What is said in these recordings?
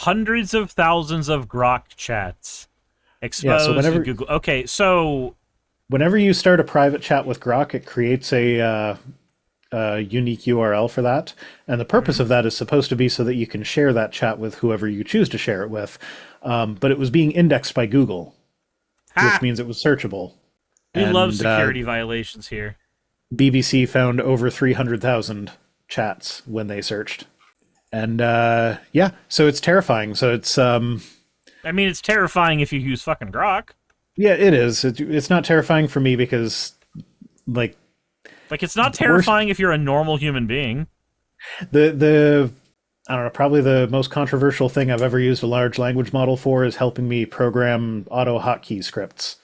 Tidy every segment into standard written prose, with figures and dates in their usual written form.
hundreds of thousands of Grok chats exposed whenever, in Google. Okay, so whenever you start a private chat with Grok, it creates a unique URL for that. And the purpose of that is supposed to be so that you can share that chat with whoever you choose to share it with. But it was being indexed by Google, which means it was searchable. We love security violations here. BBC found over 300,000 chats when they searched. And so it's terrifying. So it's... I mean, it's terrifying if you use fucking Grok. Yeah, it is. It's not terrifying for me because, like it's not terrifying if you're a normal human being. The I don't know, probably the most controversial thing I've ever used a large language model for is helping me program auto hotkey scripts.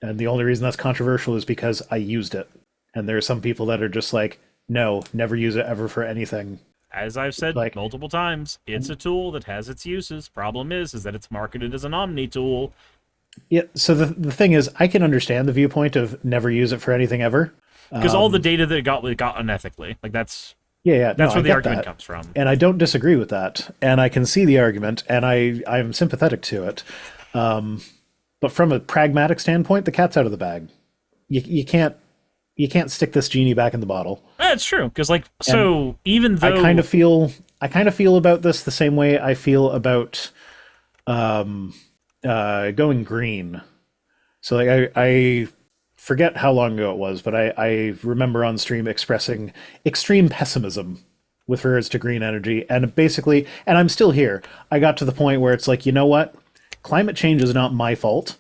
And the only reason that's controversial is because I used it. And there are some people that are just like, no, never use it ever for anything. As I've said multiple times, it's a tool that has its uses. Problem is that it's marketed as an omni tool. Yeah, so the thing is, I can understand the viewpoint of never use it for anything ever. Because all the data that it got unethically. Like, that's... Yeah, that's where the argument comes from. And I don't disagree with that. And I can see the argument, and I'm sympathetic to it. But from a pragmatic standpoint, the cat's out of the bag. You can't stick this genie back in the bottle. That's true. Because, even though... I kind of feel about this the same way I feel about going green. So I forget how long ago it was, but I remember on stream expressing extreme pessimism with regards to green energy. And basically, and I'm still here, I got to the point where it's like, you know what? Climate change is not my fault.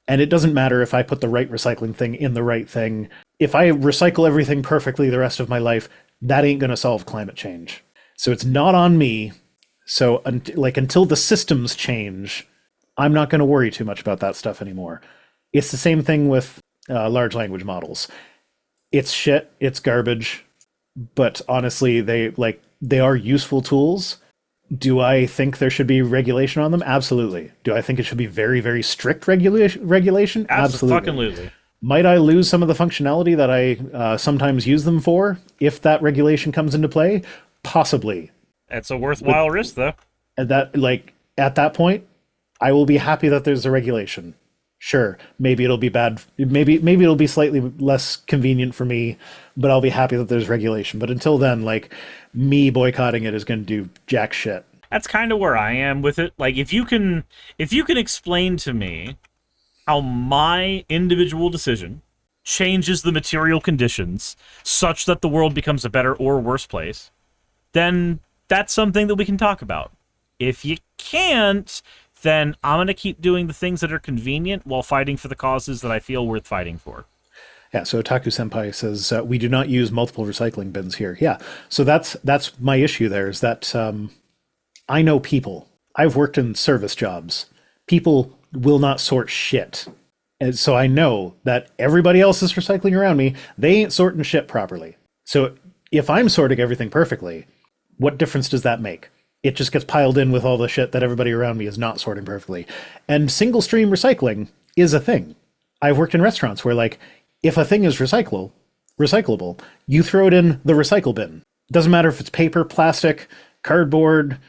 And it doesn't matter if I put the right recycling thing in the right thing. If I recycle everything perfectly the rest of my life, that ain't going to solve climate change. So it's not on me. So until the systems change, I'm not going to worry too much about that stuff anymore. It's the same thing with large language models. It's shit, it's garbage, but honestly, they are useful tools. Do I think there should be regulation on them? Absolutely. Do I think it should be very, very strict regulation? Absolutely. Might I lose some of the functionality that I sometimes use them for if that regulation comes into play? Possibly. It's a worthwhile risk, though. At that point, I will be happy that there's a regulation. Sure, maybe it'll be bad. Maybe it'll be slightly less convenient for me, but I'll be happy that there's regulation. But until then, me boycotting it is going to do jack shit. That's kind of where I am with it. If you can explain to me how my individual decision changes the material conditions such that the world becomes a better or worse place, then that's something that we can talk about. If you can't, then I'm going to keep doing the things that are convenient while fighting for the causes that I feel worth fighting for. Yeah, so Otaku Senpai says, we do not use multiple recycling bins here. Yeah, so that's my issue there, is that I know people. I've worked in service jobs. People will not sort shit. And so I know that everybody else is recycling around me. They ain't sorting shit properly. So if I'm sorting everything perfectly, what difference does that make? It just gets piled in with all the shit that everybody around me is not sorting perfectly. And single stream recycling is a thing. I've worked in restaurants where if a thing is recyclable, you throw it in the recycle bin. Doesn't matter if it's paper, plastic, cardboard,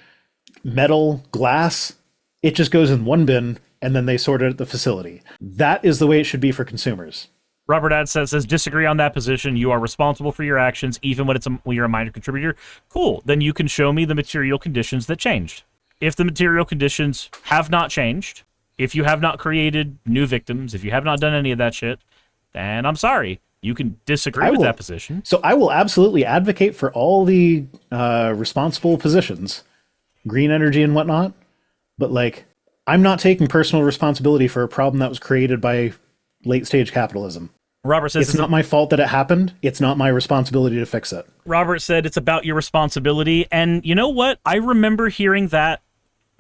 metal, glass. It just goes in one bin and then they sort it at the facility. That is the way it should be for consumers. Robert Ad says, disagree on that position. You are responsible for your actions, even when you're a minor contributor. Cool. Then you can show me the material conditions that changed. If the material conditions have not changed, if you have not created new victims, if you have not done any of that shit, then I'm sorry. You can disagree with that position. So I will absolutely advocate for all the responsible positions, green energy and whatnot. But I'm not taking personal responsibility for a problem that was created by late stage capitalism. Robert says it's not my fault that it happened. It's not my responsibility to fix it. Robert said it's about your responsibility. And you know what? I remember hearing that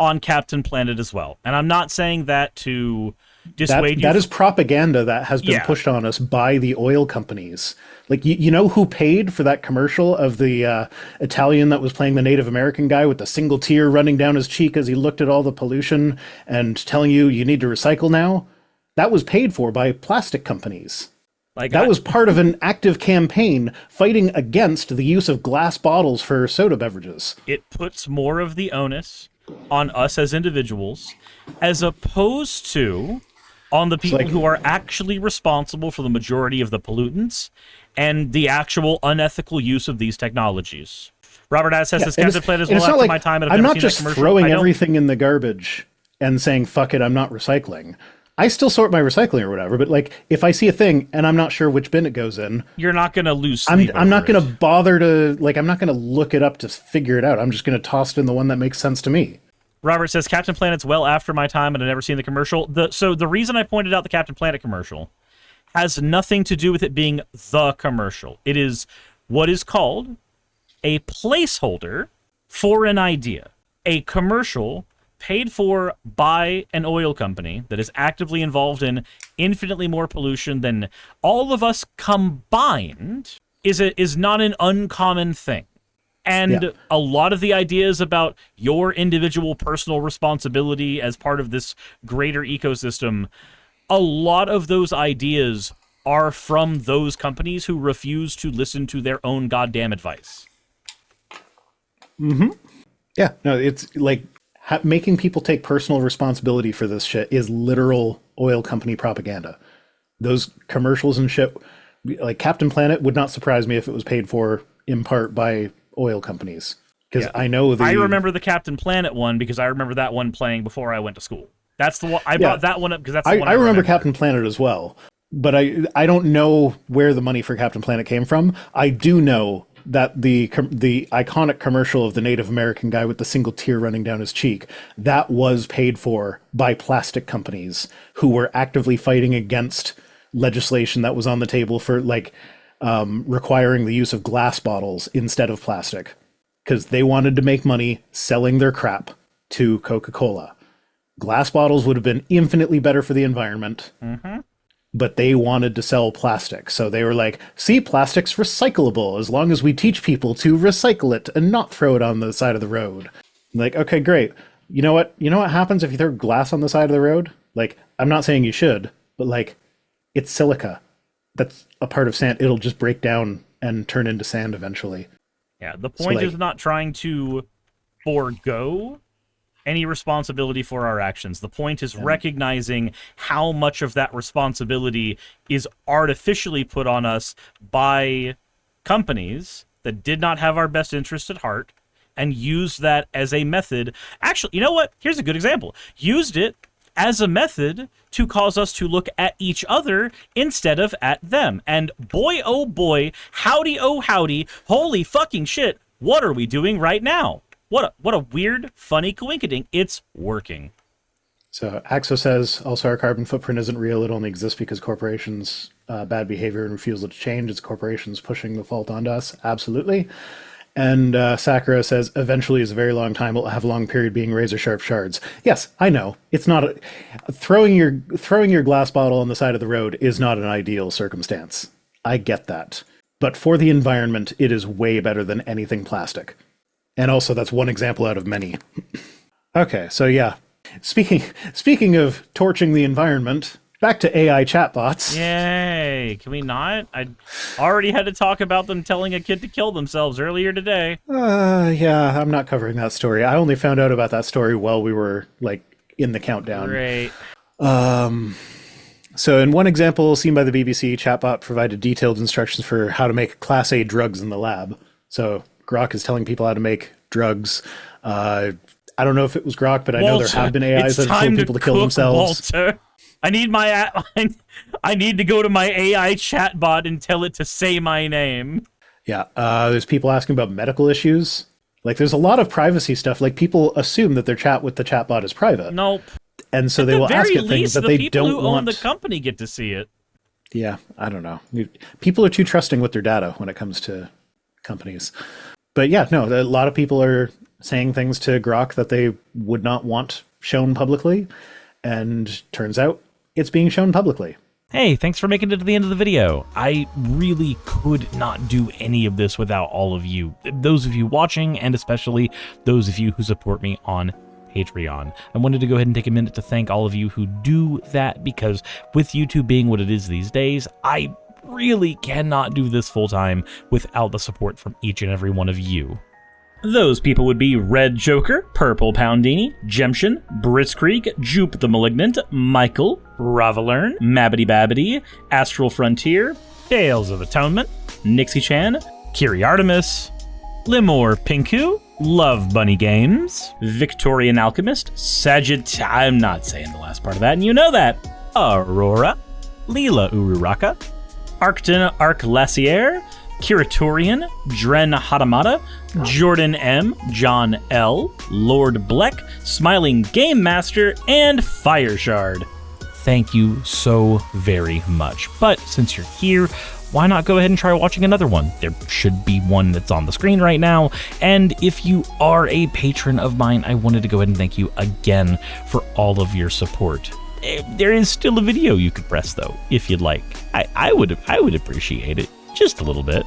on Captain Planet as well. And I'm not saying that to dissuade you. That is propaganda that has been pushed on us by the oil companies. You know who paid for that commercial of the Italian that was playing the Native American guy with the single tear running down his cheek as he looked at all the pollution and telling you need to recycle now? That was paid for by plastic companies. That was part of an active campaign fighting against the use of glass bottles for soda beverages. It puts more of the onus on us as individuals, as opposed to on the people who are actually responsible for the majority of the pollutants and the actual unethical use of these technologies. Robert S. says, this Captain Planet as well after my time, and I've I'm never not seen just that commercial. throwing everything in the garbage and saying, fuck it, I'm not recycling. I still sort my recycling or whatever, but like if I see a thing and I'm not sure which bin it goes in, you're not going to lose sleep I'm not going to bother to, like, I'm not going to look it up to figure it out. I'm just going to toss it in the one that makes sense to me. Robert says, Captain Planet's well after my time, and I've never seen the commercial. So the reason I pointed out the Captain Planet commercial has nothing to do with it being the commercial. It is what is called a placeholder for an idea. A commercial paid for by an oil company that is actively involved in infinitely more pollution than all of us combined is not an uncommon thing. And a lot of the ideas about your individual personal responsibility as part of this greater ecosystem, a lot of those ideas are from those companies who refuse to listen to their own goddamn advice. Mm-hmm. Yeah, no, it's like making people take personal responsibility for this shit is literal oil company propaganda. Those commercials and shit, like Captain Planet would not surprise me if it was paid for in part by oil companies. Because I know I remember the Captain Planet one because I remember that one playing before I went to school. That's the one I brought that one up because that's the one I remember Captain Planet as well. But I don't know where the money for Captain Planet came from. I do know that the iconic commercial of the Native American guy with the single tear running down his cheek, that was paid for by plastic companies who were actively fighting against legislation that was on the table for like requiring the use of glass bottles instead of plastic, because they wanted to make money selling their crap to Coca-Cola. Glass bottles would have been infinitely better for the environment. Mm-hmm. But they wanted to sell plastic. So they were like, see, plastic's recyclable as long as we teach people to recycle it and not throw it on the side of the road. Like, okay, great. You know what happens if you throw glass on the side of the road? Like, I'm not saying you should, but like, it's silica. That's a part of sand. It'll just break down and turn into sand eventually. Yeah, the point is not trying to forego any responsibility for our actions. The point is recognizing how much of that responsibility is artificially put on us by companies that did not have our best interest at heart and used that as a method. Actually, you know what? Here's a good example. Used it as a method to cause us to look at each other instead of at them. And boy, oh boy, howdy, oh howdy, holy fucking shit, what are we doing right now? What a weird, funny coinkydink. It's working. So Axo says, also our carbon footprint isn't real. It only exists because corporations' bad behavior and refusal to change. It's corporations pushing the fault onto us. Absolutely. And Sakura says, eventually is a very long time. We'll have a long period being razor sharp shards. Yes, I know. It's not throwing your glass bottle on the side of the road is not an ideal circumstance. I get that. But for the environment, it is way better than anything plastic. And also, that's one example out of many. Okay, so yeah. Speaking of torching the environment, back to AI chatbots. Yay! Can we not? I already had to talk about them telling a kid to kill themselves earlier today. Yeah, I'm not covering that story. I only found out about that story while we were, like, in the countdown. Great. So in one example seen by the BBC, chatbot provided detailed instructions for how to make Class A drugs in the lab. So Grok is telling people how to make drugs. I don't know if it was Grok, but I know there have been AIs that have told people to kill themselves. Walter. I need to go to my AI chatbot and tell it to say my name. Yeah, there's people asking about medical issues. Like, there's a lot of privacy stuff. Like, people assume that their chat with the chatbot is private. Nope. And so they will ask it things that they don't want. The people who own the company get to see it. Yeah, I don't know. People are too trusting with their data when it comes to companies. But yeah, no, a lot of people are saying things to Grok that they would not want shown publicly. And turns out it's being shown publicly. Hey, thanks for making it to the end of the video. I really could not do any of this without all of you. Those of you watching, and especially those of you who support me on Patreon. I wanted to go ahead and take a minute to thank all of you who do that, because with YouTube being what it is these days, I really cannot do this full time without the support from each and every one of you. Those people would be Red Joker, Purple Poundini, Jemshin, Britzkrieg, Jupe the Malignant, Michael, Ravalern, Mabbity Babbity, Astral Frontier, Tales of Atonement, Nixie-chan, Kiri Artemis, Limor Pinku, Love Bunny Games, Victorian Alchemist, I'm not saying the last part of that, and you know that, Aurora, Leela Ururaka, Arcton Arclacier, Kiratorian, Dren Hadamata, Jordan M, John L, Lord Bleck, Smiling Game Master, and Fire Shard. Thank you so very much. But since you're here, why not go ahead and try watching another one? There should be one that's on the screen right now. And if you are a patron of mine, I wanted to go ahead and thank you again for all of your support. There is still a video you could press though, if you'd like. I would appreciate it just a little bit.